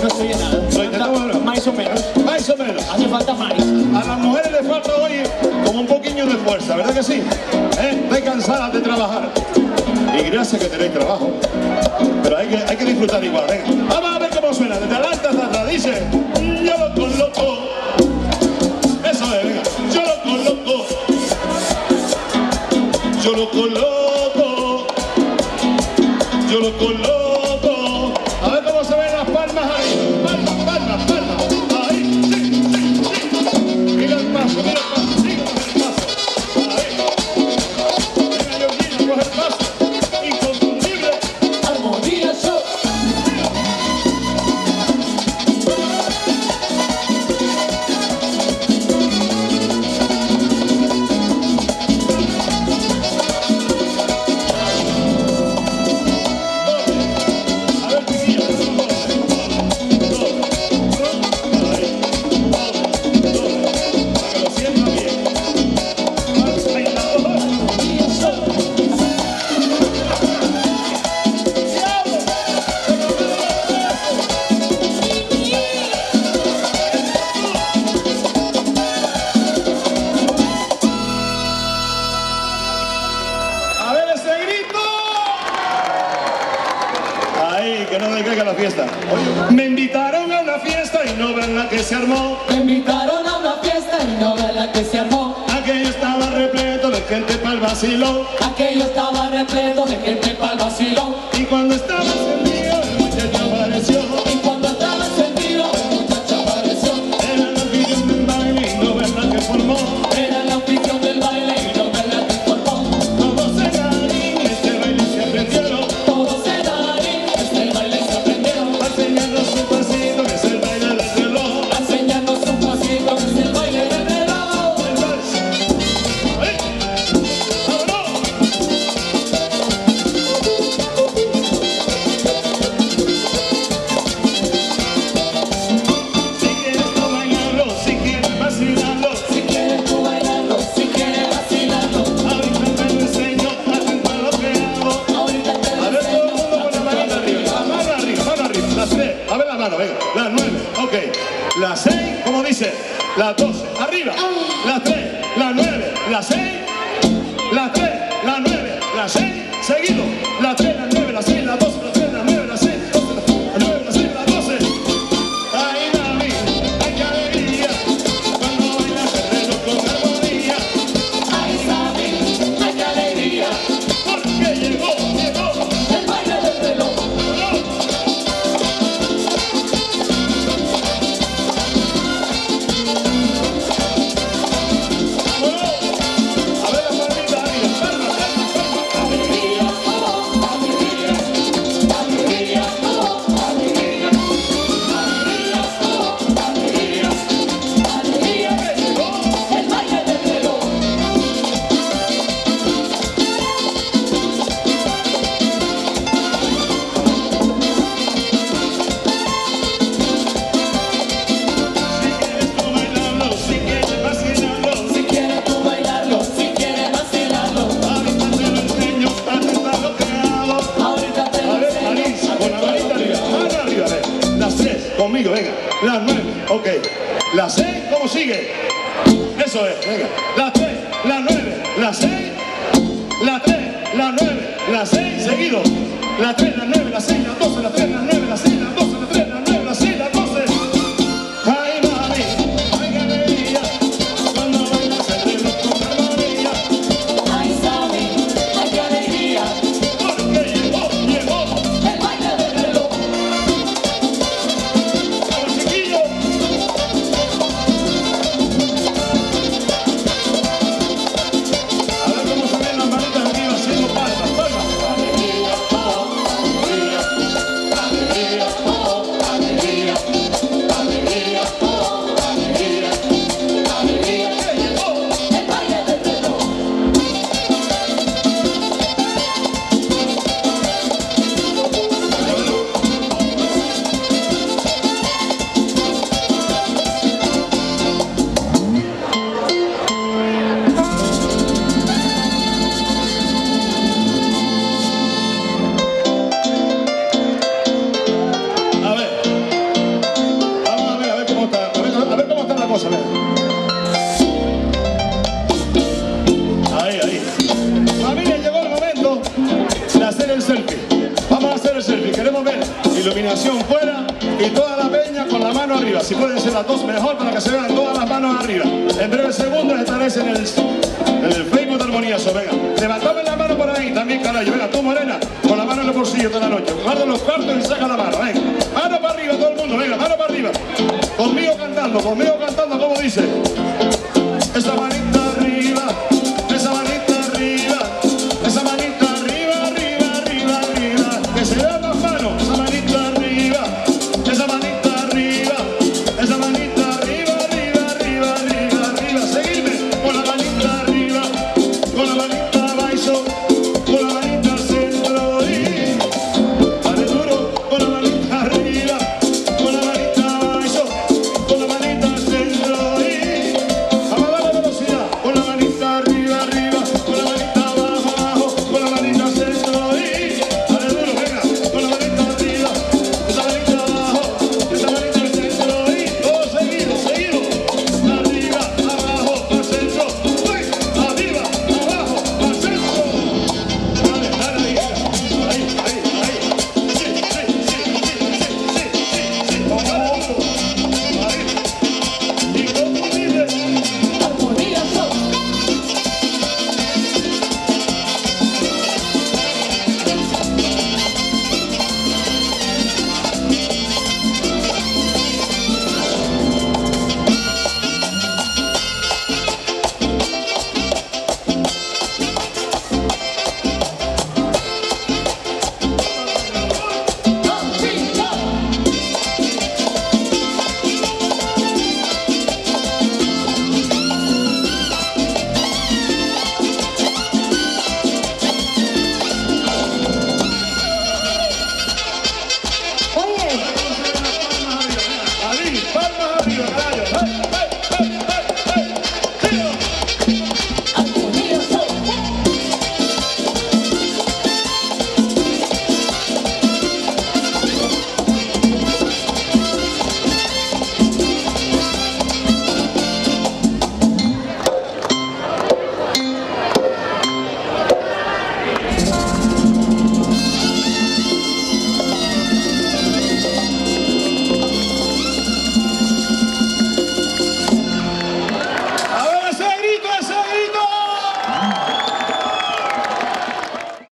No estoy en nada. Lo intentamos, ¿no? Más o menos. Más o menos. Hace falta más. A las mujeres les falta hoy como un poquillo de fuerza, ¿verdad que sí? Estáis cansadas de trabajar. Y gracias que tenéis trabajo. Pero hay que disfrutar igual, venga. Vamos a ver cómo suena. Desde adelante hasta atrás. Dice, yo lo coloco. Eso es, venga. Yo lo coloco. Yo lo coloco. Yo lo coloco. A ver cómo se ven las palmas ahí. Palmas, palmas, palmas. Ahí, sí, sí, sí. Mira el paso, mira el paso. Sí, el paso. Ahí. Venga, Georgina, coge el paso. Inconfundible. Armonía Show. no decaiga la fiesta. Me invitaron a una fiesta y no ven la que se armó. Me invitaron a una fiesta y no ve la que se armó. Aquello estaba repleto de gente pa'l vacilón. Aquello estaba repleto de gente pa'l vacilón. Y cuando estaba encendido el muchacho apareció. Y cuando estaba encendido el muchacho apareció. Era la anfitrión del baile y no ven la que formó. Era la anfitrión del baile y no ve la que formó. Todos en Darín, este baile se aprendieron. Todos en Darín, este baile se aprendieron. A enseñarnos un pasito que es el baile del reloj. A enseñarnos un pasito que es el baile del reloj. El vals. ¡Ay! ¡Vámonos! Si quieres tú bailarlo, si quieres vacilarlo, Si quieres tú bailarlo, si quieres vacilarlo. ahorita te lo enseño, atento a lo que hago. Ahorita te lo A ver, todo el enseño. mundo con la manita arriba. La mano arriba, mano arriba. Las 3. A ver la mano, venga. Las 9. Ok. Las 6, como dice. Las 12. Arriba. Las 3. Las 9. Las 6. Las 3. Las 9. Las 6. Seguido. Las 3. Las 9. Las 6. Las 12. Las 3. Las 9. Las 6. Las 9. Las 6. Las 12. Ay, mami. Ay, qué alegría. Cuando bailas el reloj con armonía. Ay, Sabi, ay, qué alegría. Porque llegó. El baile del reloj. A ver la palmita arriba. Palma, palma, palma. Alegría, oh, alegría. Alegría, oh, alegría. Alegría, oh, alegría. Alegría que llegó el baile del reloj. Si quieres tú bailarlo, si quieres vacilarlo, Si quieres tú bailarlo, si quieres vacilarlo. ahorita te lo enseño, atenta a lo que hago. Ahorita te A lo ver, enseño. Alicia, con la manita arriba, mano arriba, a ver. Las 3, conmigo, venga. Las 9, ok. Las 6, ¿cómo sigue? Eso es, venga. Las 3, las 9, las 6, las 3, las 9, las 6, seguido. Las 3, las 9, las 6, las 12, las 3, las 9, las 6, las 12, las 3, las 9, las 6, las 12. Ay, mami, ay, qué alegría. Cuando bailas el reloj con armonía. Ay, Sabi, ay, qué alegría. Porque llegó. El baile del reloj. A los chiquillos. A ver cómo se ven las manitas arriba haciendo palmas, palmas. Alegría, oh, alegría. Alegría, oh, alegría. Alegría, oh, alegría. Alegría que llegó el baile del reloj. A ver. Vamos a ver cómo está. A ver cómo está la cosa, a ver. Ahí. Familia, llegó el momento de hacer el selfie. Vamos a hacer el selfie. Queremos ver iluminación fuera y toda la peña con la mano arriba. Si pueden ser las dos, mejor para que se vean todas las manos arriba. En breves segundos estaréis en el Facebook de Armoníazo. Venga, levantame la mano por ahí también, carajo. Venga, tú, Morena, con la mano en el bolsillo toda la noche. Guarda los cuartos y saca la mano. Venga, mano para arriba todo el mundo. Venga, mano para arriba. Conmigo cantando, como dice.